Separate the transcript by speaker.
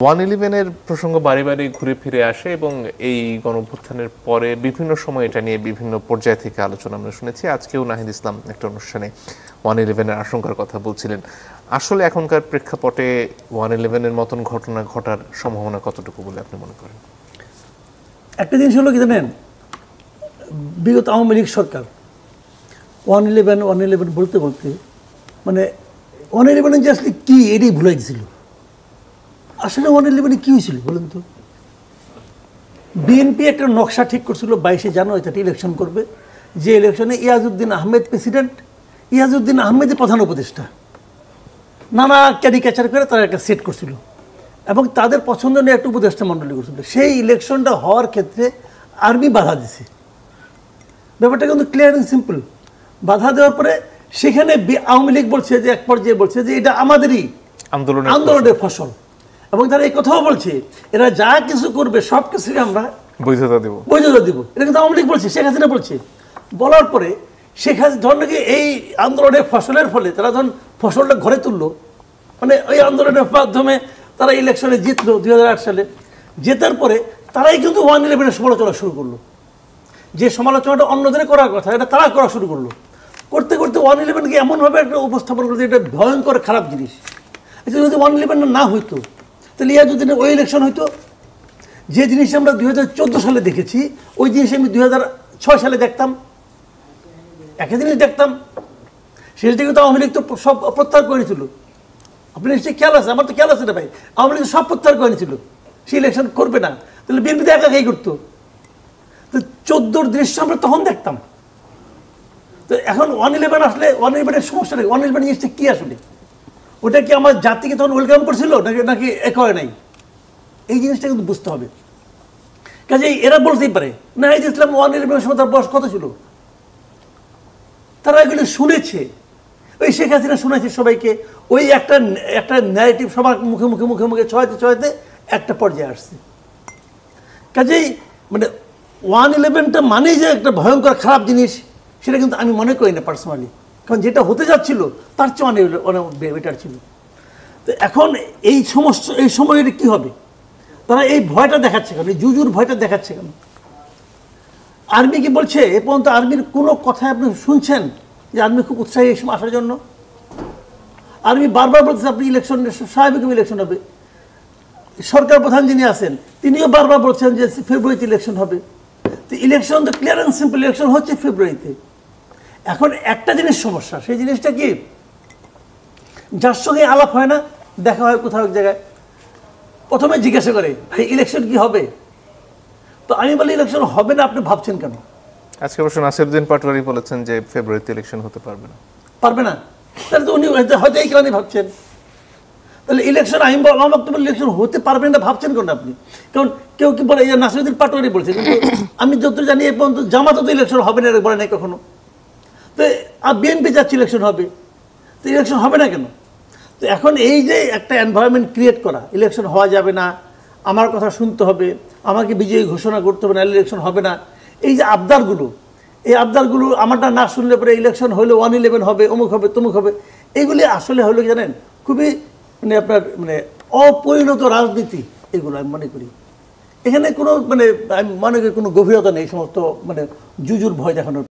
Speaker 1: 111-এর প্রসঙ্গ বারে বারে ঘুরে ফিরে আসে এবং এই গণঅভ্যুত্থানের পরে বিভিন্ন সময় এটা নিয়ে বিভিন্ন পর্যায় থেকে আলোচনা আমরা শুনেছি। আজকেও নাহিদ ইসলাম একটা অনুষ্ঠানে 111-এর আশঙ্কার কথা বলছিলেন। আসলে এখনকার প্রেক্ষাপটে 111-এর মতন ঘটনা ঘটার সম্ভাবনা কতটুকু বলে আপনি মনে করেন?
Speaker 2: একটা জিনিস হলো কি জানেন, বিগত আওয়ামী লীগ সরকার 111 বলতে বলতে মানে 111 যে আসলে কি এটাই ভুলে গেছিল। আসলে 111 কি হয়েছিল বলুন তো? বিএনপি একটা নকশা ঠিক করছিল 22শে জানুয়ারি তাতে ইলেকশন করবে, যে ইলেকশনে ইয়াজউদ্দিন আহমেদ প্রেসিডেন্ট, ইয়াজউদ্দিন আহমেদের প্রধান উপদেষ্টা, নানা ক্যারিকেচার করে তারা একটা সেট করছিল এবং তাদের পছন্দ নিয়ে একটা উপদেষ্টা মণ্ডলী করছিল। সেই ইলেকশনটা হওয়ার ক্ষেত্রে আর্মি বাধা দিছে। ব্যাপারটা কিন্তু ক্লিয়ার অ্যান্ড সিম্পল। বাধা দেওয়ার পরে সেখানে আওয়ামী লীগ বলছে যে এক পর্যায়ে বলছে যে এটা আমাদেরই আন্দোলনের ফসল, এবং তারা এই কথাও বলছে এরা যা কিছু করবে সব কিছুকে আমরা বৈধতা দেব। এটা কিন্তু আওয়ামী লীগ বলছে, শেখ হাসিনা বলছে। বলার পরে শেখ হাসিনা ধরুন নাকি এই আন্দোলনের ফসলের ফলে তারা যখন ফসলটা ঘরে তুললো, মানে ওই আন্দোলনের মাধ্যমে তারা ইলেকশনে জিতলো 2008 সালে। জেতার পরে তারাই কিন্তু 111-এর সমালোচনা শুরু করলো। যে সমালোচনাটা অন্যদের করার কথা এটা তারা করা শুরু করলো। করতে করতে 111-কে এমনভাবে একটা উপস্থাপন করলো যে এটা ভয়ঙ্কর খারাপ জিনিস। যদি 111 না হইতো তাহলে ইয়াজউদ্দিনের ওই ইলেকশন হইতো। যে জিনিস আমরা 2014 সালে দেখেছি ওই জিনিস আমি 2006 সালে দেখতাম, একই জিনিস দেখতাম। সেটা কিন্তু আওয়ামী লীগ তো সব প্রত্যাহার করে নিয়েছিল। আপনি নিশ্চয়ই খেয়াল আছে, আমার তো খেয়াল আছে না ভাই, আওয়ামী লীগ সব প্রত্যাহার করে নিয়েছিল, সে ইলেকশন করবে না। তাহলে বিএনপি তো একাই করতো। তো 14-র দৃশ্য আমরা তখন দেখতাম। তো এখন 111 আসলে 111-এর সমস্যা নেই। 111 জিনিসটা কি আসলে? ওটা কি আমার জাতিকে তখন ওয়েলকাম করছিল নাকি একয় নাই? এই জিনিসটা কিন্তু বুঝতে হবে। কাজে এরা বলতেই পারে না এই ইসলাম 111-এর সময় তার বয়স কত ছিল, তারা এগুলো শুনেছে। ওই শেখ হাসিনা শুনেছে সবাইকে, ওই একটা ন্যারেটিভ সবার মুখে মুখে মুখে মুখে ছড়াতে একটা পর্যায়ে আসছে। কাজেই মানে 111টা মানেই যে একটা ভয়ঙ্কর খারাপ জিনিস সেটা কিন্তু আমি মনে করি না পার্সোনালি, কারণ যেটা হতে যাচ্ছিল তার চেয়ে অনেক বেটার ছিল। তো এখন এই সময় কী হবে? তারা এই ভয়টা দেখাচ্ছে কেন, এই জুজুর ভয়টা দেখাচ্ছে কেন? আর্মি কি বলছে এ পর্যন্ত? আর্মির কোনো কথা আপনি শুনছেন যে আর্মি খুব উৎসাহী এই সময় আসার জন্য? আর্মি বারবার বলছে আপনি ইলেকশন স্বাভাবিক ইলেকশন হবে। সরকার প্রধান যিনি আছেন তিনিও বারবার বলছেন যে ফেব্রুয়ারিতে ইলেকশন হবে। তো ইলেকশন তো ক্লিয়ার অ্যান্ড সিম্পল, ইলেকশন হচ্ছে ফেব্রুয়ারিতে। এখন একটা জিনিস সমস্যা, সেই জিনিসটা কি, যার সঙ্গে আলাপ হয় না, দেখা হয় কোথাও এক জায়গায়, প্রথমে জিজ্ঞাসা করে ভাই ইলেকশন কি হবে? তো আমি বলি ইলেকশন হবে না, আপনি ভাবছেন কেন? আজকে অবশ্য
Speaker 1: নাসিরউদ্দিন পাটোয়ারি বলেছেন যে ফেব্রুয়ারিতে ইলেকশন হতে পারবে না।
Speaker 2: তাহলে তো উনি হয়তো এই কারণে ভাবছেন। তাহলে ইলেকশন আমি আমার বক্তব্য ইলেকশন হতে পারবে না ভাবছেন কেন আপনি? কারণ কেউ কি বলে নাসিরউদ্দিন পাটোয়ারি বলছে, কিন্তু আমি যত জানি এই পর্যন্ত জামাত তো ইলেকশন হবে না বলে নাই কখনো। তো বিএনপি যাচ্ছে ইলেকশন হবে, তো ইলেকশন হবে না কেন? তো এখন এই যে একটা এনভায়রনমেন্ট ক্রিয়েট করা, ইলেকশন হওয়া যাবে না, আমার কথা শুনতে হবে, আমাকে বিজয়ী ঘোষণা করতে হবে, না ইলেকশন হবে না, এই যে আবদারগুলো, এই আবদারগুলো আমারটা না শুনলে পরে ইলেকশন হলে 111 হবে, অমুক হবে তমুক হবে, এগুলি আসলে হলো জানেন খুবই মানে আপনার মানে অপরিণত রাজনীতি। এগুলো আমি মনে করি এখানে কোনো মানে আমি মনে করি কোনো গভীরতা নেই, সমস্ত মানে জুজুর ভয় দেখানোর।